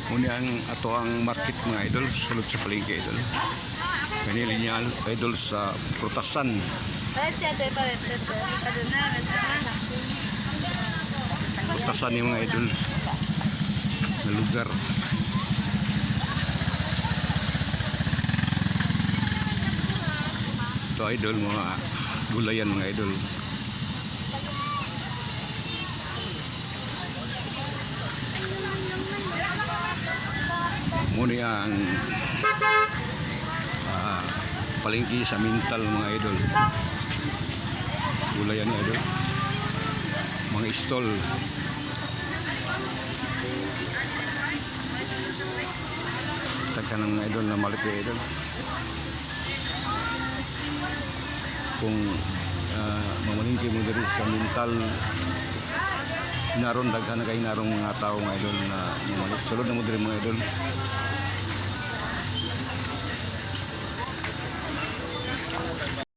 Muna ang ato ang market mga idol, sulod sa palengke idol. Kanili niya idol sa prutasan. Prutasan yung mga idol na lugar. Ito idol, mga gulayan mga idol. Muna ang palengke sa Mintal mga idol. Gulayan mga idol. Mga stall. Tagkan ng mga idol na malaki idol. Kung mamalingki mo dito sa Mintal, naroon daghan na kayo narong mga tao mga idol na mamalik. Sulod na mo dito mga idol.